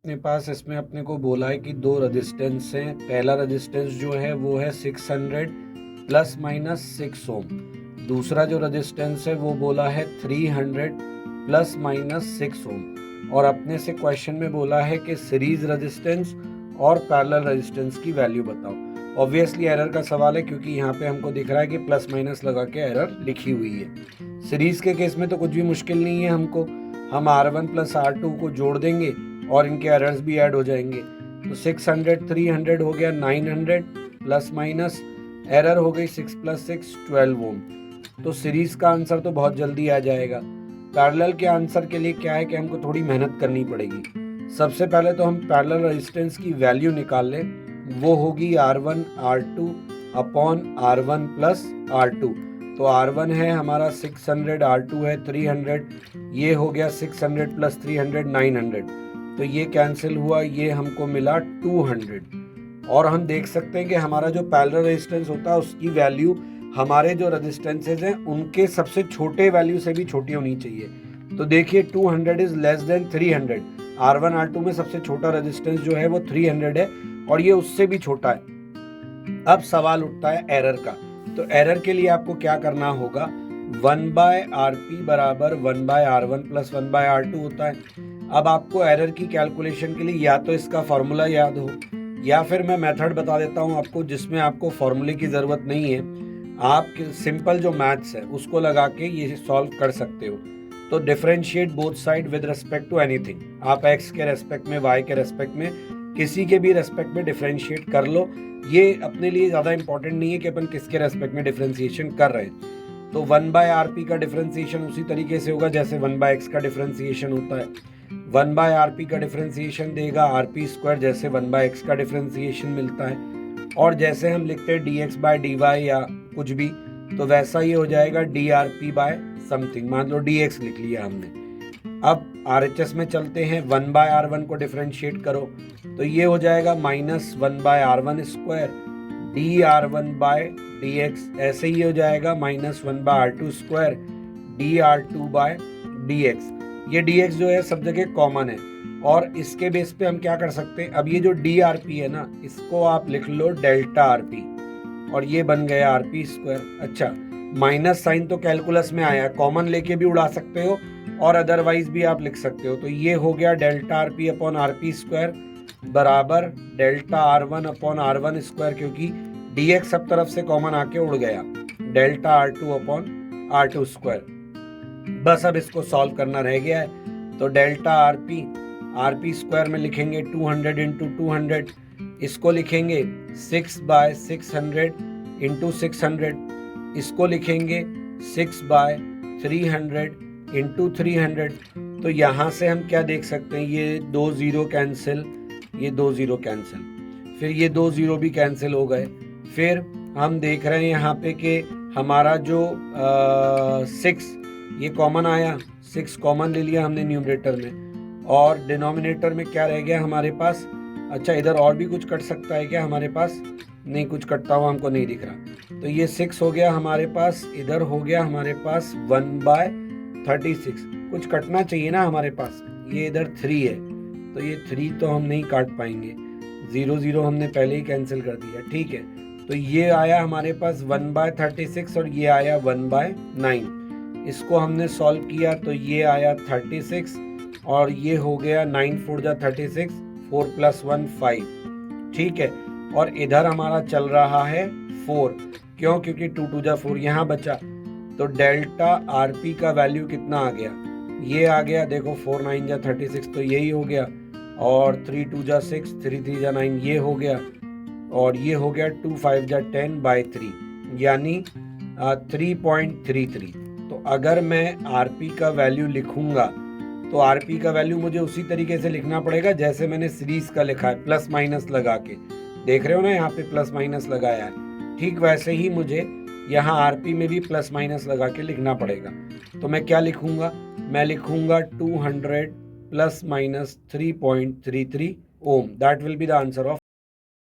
अपने पास इसमें अपने को बोला है कि दो रेजिस्टेंस हैं। पहला रेजिस्टेंस जो है वो है 600 प्लस माइनस 6 ओम। दूसरा जो रेजिस्टेंस है वो बोला है 300 प्लस माइनस 6 ओम। और अपने से क्वेश्चन में बोला है कि सीरीज रेजिस्टेंस और पैरेलल रेजिस्टेंस की वैल्यू बताओ। ऑब्वियसली एरर का सवाल है क्योंकि यहाँ पे हमको दिख रहा है कि प्लस माइनस लगा के एरर लिखी हुई है। सीरीज के केस में तो कुछ भी मुश्किल नहीं है हमको, हम R1 प्लस R2 को जोड़ देंगे और इनके एरर्स भी ऐड हो जाएंगे। तो 600 300 हो गया 900 प्लस माइनस एरर हो गई 6 प्लस 6 12 ओम। तो सीरीज का आंसर तो बहुत जल्दी आ जाएगा। पैरेलल के आंसर के लिए क्या है कि हमको थोड़ी मेहनत करनी पड़ेगी। सबसे पहले तो हम पैरेलल रेजिस्टेंस की वैल्यू निकाल लें, वो होगी R1 R2 upon R1 plus R2। तो R1 है हमारा 600, R2 है 300, ये हो गया 600 प्लस 300 900। तो ये कैंसिल हुआ, ये हमको मिला 200। और हम देख सकते हैं कि हमारा जो पैरेलल रेजिस्टेंस होता है उसकी वैल्यू हमारे जो रेजिस्टेंसेज हैं उनके सबसे छोटे वैल्यू से भी छोटी होनी चाहिए। तो देखिए 200 is less than 300। R1 R2 में सबसे छोटा रेजिस्टेंस जो है वो 300 है और ये उससे भी छोटा है। अब सवाल उठता है एरर का। तो एरर के लिए आपको क्या करना होगा, 1/RP बराबर 1/R1 प्लस 1/R2 होता है। अब आपको एरर की कैलकुलेशन के लिए या तो इसका फॉर्मूला याद हो या फिर मैं मेथड बता देता हूं आपको जिसमें आपको फॉर्मूले की ज़रूरत नहीं है। आप सिंपल जो मैथ्स है उसको लगा के ये सॉल्व कर सकते हो। तो differentiate both side with respect to anything. आप x के रेस्पेक्ट में, y के रेस्पेक्ट में, किसी के भी रेस्पेक्ट में डिफरेंशिएट कर लो। ये अपने लिए ज़्यादा इंपॉर्टेंट नहीं है कि अपन किसके रेस्पेक्ट में डिफरेंशिएशन कर रहे हैं। तो 1/RP का डिफरेंशिएशन उसी तरीके से होगा जैसे 1/x का डिफरेंशिएशन होता है। 1/RP का डिफरेंशिएशन देगा RP स्क्वायर, जैसे 1/x का डिफरेंशिएशन मिलता है। और जैसे हम लिखते हैं dx/dy या कुछ भी, तो वैसा ही हो जाएगा DRP बाय समथिंग। मान लो dx लिख लिया हमने। अब RHS में चलते हैं, 1/R1 को डिफरेंशिएट करो तो ये हो जाएगा -1/R1 स्क्वायर dR1/dx। ऐसे ही हो जाएगा -1/R2 स्क्वायर dR2/dx। ये dx जो है सब जगह कॉमन है और इसके बेस पे हम क्या कर सकते हैं, अब ये जो DRP है ना इसको आप लिख लो डेल्टा RP और ये बन गया RP स्क्वायर। अच्छा, माइनस साइन तो कैलकुलस में आया, कॉमन लेके भी उड़ा सकते हो और अदरवाइज भी आप लिख सकते हो। तो ये हो गया delta RP upon RP square बराबर delta R1 upon R1 square, क्योंकि dx सब तरफ से कॉमन आके उड़ गया, delta R2 upon R2 square. बस अब इसको सॉल्व करना रह गया है। तो डेल्टा RP स्क्वायर में लिखेंगे 200 इंटू 200, इसको लिखेंगे 6/600 इंटू 600, इसको लिखेंगे 6/300 इंटू 300। तो यहाँ से हम क्या देख सकते हैं, ये 2 0 कैंसिल, ये 2 0 कैंसिल, फिर ये 2 0 भी कैंसिल हो गए। फिर हम देख रहे हैं यहाँ पे कि हमारा जो 6 ये कॉमन आया, 6 कॉमन ले लिया हमने न्यूमरेटर में और डिनोमिनेटर में क्या रह गया हमारे पास। अच्छा, इधर और भी कुछ कट सकता है क्या हमारे पास? नहीं, कुछ कटता हुआ हमको नहीं दिख रहा। तो ये 6 हो गया हमारे पास, इधर हो गया हमारे पास 1/36। कुछ कटना चाहिए ना हमारे पास, ये इधर 3 है तो ये 3 तो हम नहीं काट पाएंगे, 0 0 हमने पहले ही कैंसिल कर दिया। ठीक है, तो ये आया हमारे पास 1/36 और ये आया 1/9। इसको हमने सॉल्व किया तो ये आया 36 और ये हो गया 9 4 जा 36, 4 + 1 5। ठीक है, और इधर हमारा चल रहा है 4, क्यों? क्योंकि 2 2 जा 4 यहाँ बचा। तो डेल्टा RP का वैल्यू कितना आ गया, ये आ गया, देखो 4 9 जा 36 तो यही हो गया, और 3 2 जा 6, 3 3 जा 9 ये हो गया, और ये हो गया 2 5 जा 10/3 यानी 3.33। तो अगर मैं RP का वैल्यू लिखूंगा तो RP का वैल्यू मुझे उसी तरीके से लिखना पड़ेगा जैसे मैंने सीरीज का लिखा है, प्लस माइनस लगा के। देख रहे हो ना, यहाँ पे प्लस माइनस लगाया है, ठीक वैसे ही मुझे यहाँ RP में भी प्लस माइनस लगा के लिखना पड़ेगा। तो मैं क्या लिखूंगा, मैं लिखूंगा 200 ± 3.33 ohm. That will be the answer of